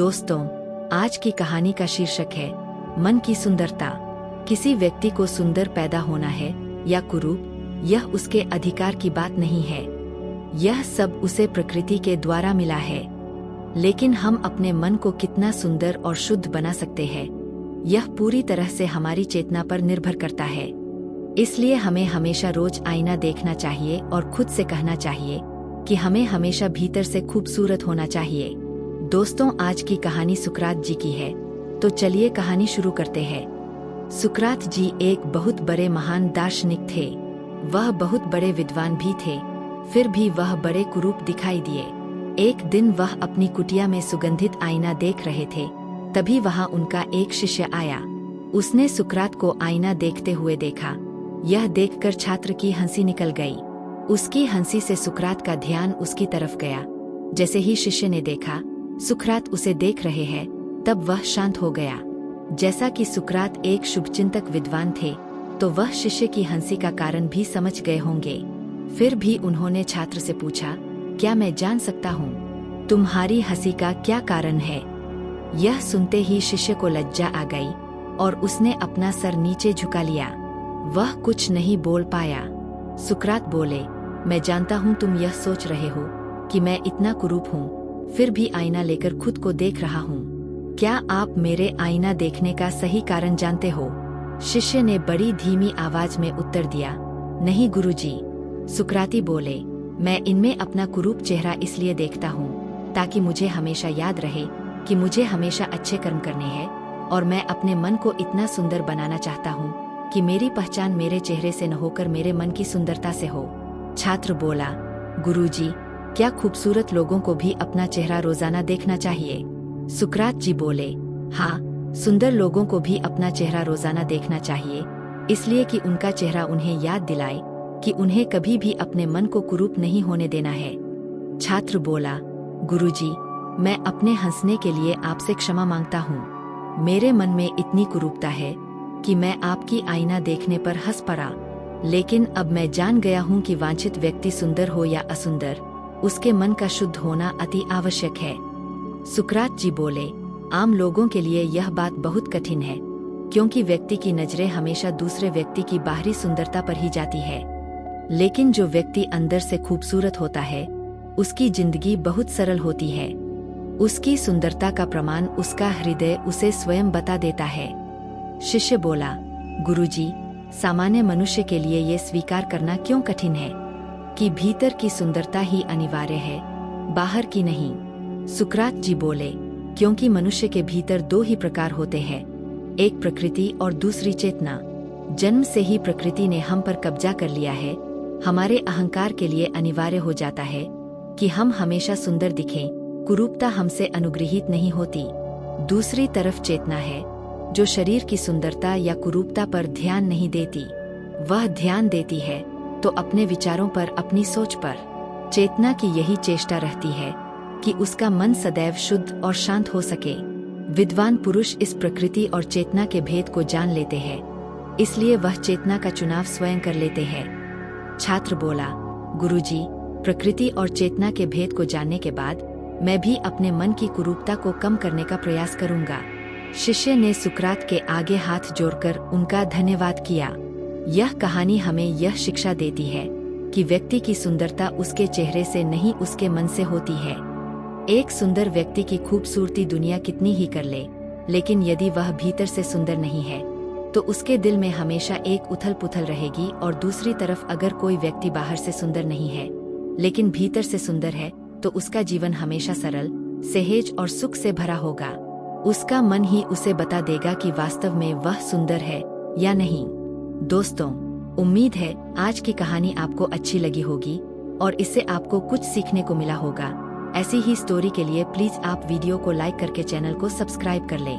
दोस्तों, आज की कहानी का शीर्षक है मन की सुंदरता। किसी व्यक्ति को सुंदर पैदा होना है या कुरूप, यह उसके अधिकार की बात नहीं है। यह सब उसे प्रकृति के द्वारा मिला है। लेकिन हम अपने मन को कितना सुंदर और शुद्ध बना सकते हैं, यह पूरी तरह से हमारी चेतना पर निर्भर करता है। इसलिए हमें हमेशा रोज आईना देखना चाहिए और खुद से कहना चाहिए कि हमें हमेशा भीतर से खूबसूरत होना चाहिए। दोस्तों, आज की कहानी सुकरात जी की है, तो चलिए कहानी शुरू करते हैं। सुकरात जी एक बहुत बड़े महान दार्शनिक थे। वह बहुत बड़े विद्वान भी थे, फिर भी वह बड़े कुरूप दिखाई दिए। एक दिन वह अपनी कुटिया में सुगंधित आईना देख रहे थे, तभी वहां उनका एक शिष्य आया। उसने सुकरात को आईना देखते हुए देखा। यह देखकर छात्र की हंसी निकल गई। उसकी हंसी से सुकरात का ध्यान उसकी तरफ गया। जैसे ही शिष्य ने देखा सुकरात उसे देख रहे हैं, तब वह शांत हो गया। जैसा कि सुकरात एक शुभचिंतक विद्वान थे, तो वह शिष्य की हंसी का कारण भी समझ गए होंगे। फिर भी उन्होंने छात्र से पूछा, क्या मैं जान सकता हूँ तुम्हारी हंसी का क्या कारण है? यह सुनते ही शिष्य को लज्जा आ गई और उसने अपना सर नीचे झुका लिया। वह कुछ नहीं बोल पाया। सुकरात बोले, मैं जानता हूँ तुम यह सोच रहे हो कि मैं इतना कुरूप हूँ, फिर भी आईना लेकर खुद को देख रहा हूँ। क्या आप मेरे आईना देखने का सही कारण जानते हो? शिष्य ने बड़ी धीमी आवाज में उत्तर दिया, नहीं गुरुजी। सुकराती बोले, मैं इनमें अपना कुरूप चेहरा इसलिए देखता हूँ ताकि मुझे हमेशा याद रहे कि मुझे हमेशा अच्छे कर्म करने हैं, और मैं अपने मन को इतना सुंदर बनाना चाहता हूँ कि मेरी पहचान मेरे चेहरे से न होकर मेरे मन की सुंदरता से हो। छात्र बोला, गुरुजी, क्या खूबसूरत लोगों को भी अपना चेहरा रोजाना देखना चाहिए? सुकरात जी बोले, हाँ, सुंदर लोगों को भी अपना चेहरा रोजाना देखना चाहिए, इसलिए कि उनका चेहरा उन्हें याद दिलाए कि उन्हें कभी भी अपने मन को कुरूप नहीं होने देना है। छात्र बोला, गुरुजी, मैं अपने हंसने के लिए आपसे क्षमा मांगता हूँ। मेरे मन में इतनी कुरूपता है कि मैं आपकी आईना देखने पर हंस पड़ा। लेकिन अब मैं जान गया हूँ कि वांछित व्यक्ति सुंदर हो या असुंदर, उसके मन का शुद्ध होना अति आवश्यक है। सुकरात जी बोले, आम लोगों के लिए यह बात बहुत कठिन है, क्योंकि व्यक्ति की नजरें हमेशा दूसरे व्यक्ति की बाहरी सुंदरता पर ही जाती है। लेकिन जो व्यक्ति अंदर से खूबसूरत होता है, उसकी जिंदगी बहुत सरल होती है। उसकी सुंदरता का प्रमाण उसका हृदय उसे स्वयं बता देता है। शिष्य बोला, गुरुजी, सामान्य मनुष्य के लिए ये स्वीकार करना क्यों कठिन है कि भीतर की सुंदरता ही अनिवार्य है, बाहर की नहीं? सुकरात जी बोले, क्योंकि मनुष्य के भीतर दो ही प्रकार होते हैं, एक प्रकृति और दूसरी चेतना। जन्म से ही प्रकृति ने हम पर कब्जा कर लिया है। हमारे अहंकार के लिए अनिवार्य हो जाता है कि हम हमेशा सुंदर दिखें। कुरूपता हमसे अनुग्रहित नहीं होती। दूसरी तरफ चेतना है, जो शरीर की सुंदरता या कुरूपता पर ध्यान नहीं देती। वह ध्यान देती है तो अपने विचारों पर, अपनी सोच पर। चेतना की यही चेष्टा रहती है कि उसका मन सदैव शुद्ध और शांत हो सके। विद्वान पुरुष इस प्रकृति और चेतना के भेद को जान लेते हैं, इसलिए वह चेतना का चुनाव स्वयं कर लेते हैं। छात्र बोला, गुरुजी, प्रकृति और चेतना के भेद को जानने के बाद मैं भी अपने मन की कुरूपता को कम करने का प्रयास करूंगा। शिष्य ने सुकरात के आगे हाथ जोड़कर उनका धन्यवाद किया। यह कहानी हमें यह शिक्षा देती है कि व्यक्ति की सुंदरता उसके चेहरे से नहीं, उसके मन से होती है। एक सुंदर व्यक्ति की खूबसूरती दुनिया कितनी ही कर ले, लेकिन यदि वह भीतर से सुंदर नहीं है, तो उसके दिल में हमेशा एक उथल पुथल रहेगी। और दूसरी तरफ अगर कोई व्यक्ति बाहर से सुंदर नहीं है, लेकिन भीतर से सुंदर है, तो उसका जीवन हमेशा सरल, सहज और सुख से भरा होगा। उसका मन ही उसे बता देगा कि वास्तव में वह सुंदर है या नहीं। दोस्तों, उम्मीद है आज की कहानी आपको अच्छी लगी होगी और इससे आपको कुछ सीखने को मिला होगा। ऐसी ही स्टोरी के लिए प्लीज आप वीडियो को लाइक करके चैनल को सब्सक्राइब कर लें।